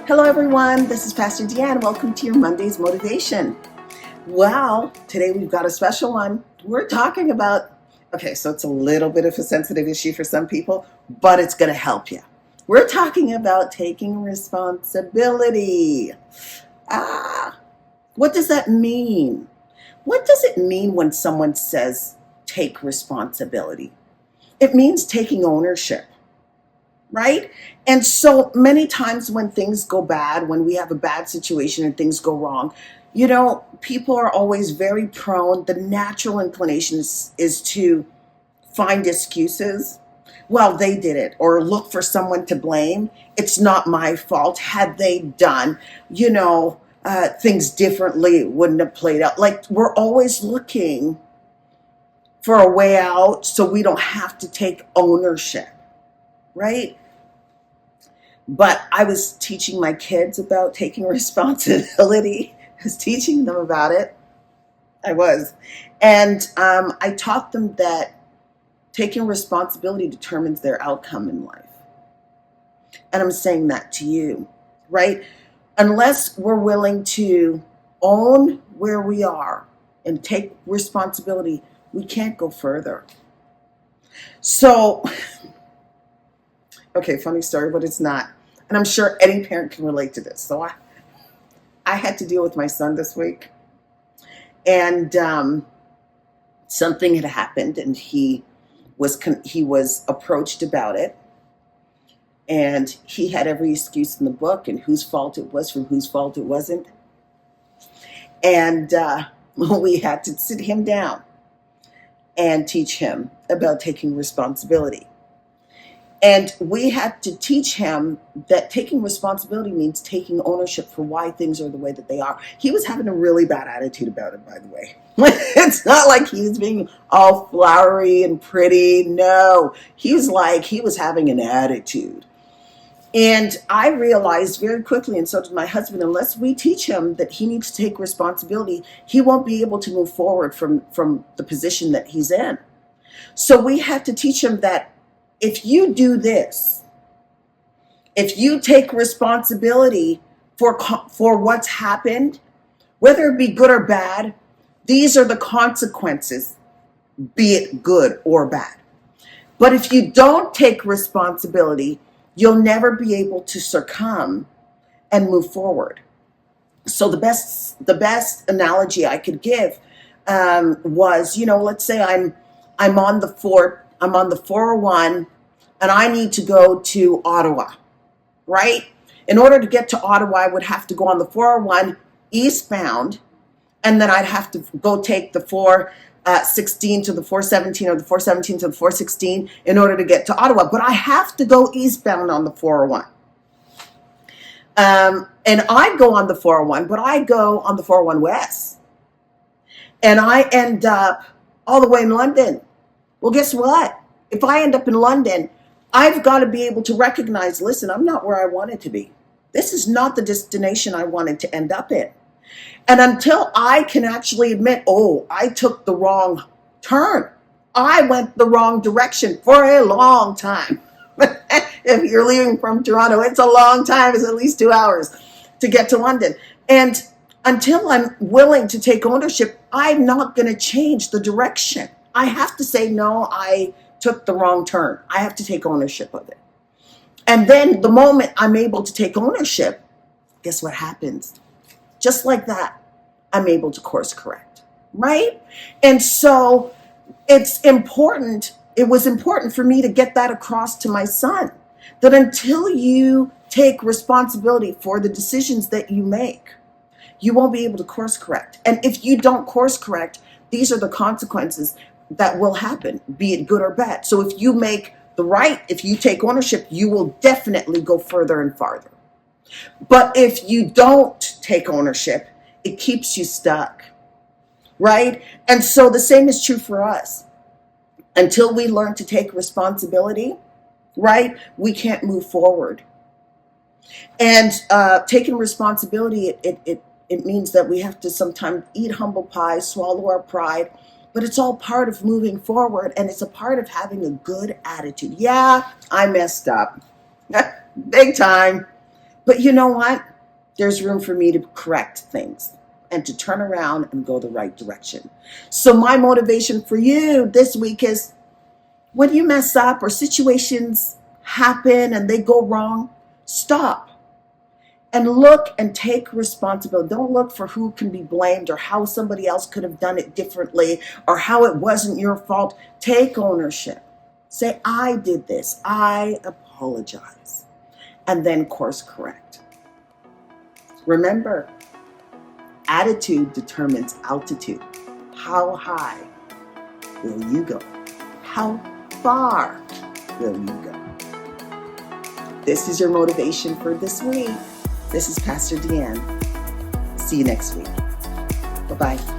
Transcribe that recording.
Hello everyone, this is Pastor Deanne. Welcome to your Monday's Motivation. Well, today we've got a special one. We're talking about, so it's a little bit of a sensitive issue for some people, but it's going to help you. We're talking about taking responsibility. What does that mean? What does it mean when someone says take responsibility? It means taking ownership. Right? And so many times when things go bad, when we have a bad situation and things go wrong, people are always very prone. The natural inclination is to find excuses. Well, they did it, or look for someone to blame. It's not my fault. Had they done, things differently, it wouldn't have played out. Like, we're always looking for a way out so we don't have to take ownership. Right? But I was teaching my kids about taking responsibility. I was teaching them about it. I was. And I taught them that taking responsibility determines their outcome in life. And I'm saying that to you, right? Unless we're willing to own where we are and take responsibility, we can't go further. So, funny story, but it's not. And I'm sure any parent can relate to this. So I had to deal with my son this week. And something had happened, and he was approached about it. And he had every excuse in the book and whose fault it was from whose fault it wasn't. And we had to sit him down and teach him about taking responsibility. And we had to teach him that taking responsibility means taking ownership for why things are the way that they are. He was having a really bad attitude about it, by the way. It's not like he was being all flowery and pretty. No, he was having an attitude. And I realized very quickly, and so did my husband, unless we teach him that he needs to take responsibility, he won't be able to move forward from the position that he's in. So we had to teach him that if you do this, if you take responsibility for what's happened, whether it be good or bad, these are the consequences, be it good or bad. But if you don't take responsibility, you'll never be able to succumb and move forward. So the best analogy I could give was, let's say I'm on the 401 and I need to go to Ottawa, right? In order to get to Ottawa, I would have to go on the 401 eastbound, and then I'd have to go take the 416 to the 417 or the 417 to the 416 in order to get to Ottawa. But I have to go eastbound on the 401. And I go on the 401, but I go on the 401 West. And I end up all the way in London. Well, guess what? If I end up in London, I've got to be able to recognize, listen, I'm not where I wanted to be. This is not the destination I wanted to end up in. And until I can actually admit, I took the wrong turn. I went the wrong direction for a long time. If you're leaving from Toronto, it's a long time. It's at least 2 hours to get to London. And until I'm willing to take ownership, I'm not going to change the direction. I have to say, no, I took the wrong turn. I have to take ownership of it. And then the moment I'm able to take ownership, guess what happens? Just like that, I'm able to course correct, right? And so it was important for me to get that across to my son, that until you take responsibility for the decisions that you make, you won't be able to course correct. And if you don't course correct, these are the consequences that will happen, be it good or bad. So if you make if you take ownership, you will definitely go further and farther. But if you don't take ownership, it keeps you stuck, right? And so the same is true for us. Until we learn to take responsibility, right, we can't move forward. And taking responsibility, it means that we have to sometimes eat humble pie, swallow our pride, but it's all part of moving forward, and it's a part of having a good attitude. Yeah, I messed up. Big time. But you know what? There's room for me to correct things and to turn around and go the right direction. So my motivation for you this week is, when you mess up or situations happen and they go wrong, stop and look and take responsibility. Don't look for who can be blamed or how somebody else could have done it differently or how it wasn't your fault. Take ownership. Say, I did this. I apologize. And then course correct. Remember, attitude determines altitude. How high will you go? How far will you go? This is your motivation for this week. This is Pastor Deanne. See you next week. Bye-bye.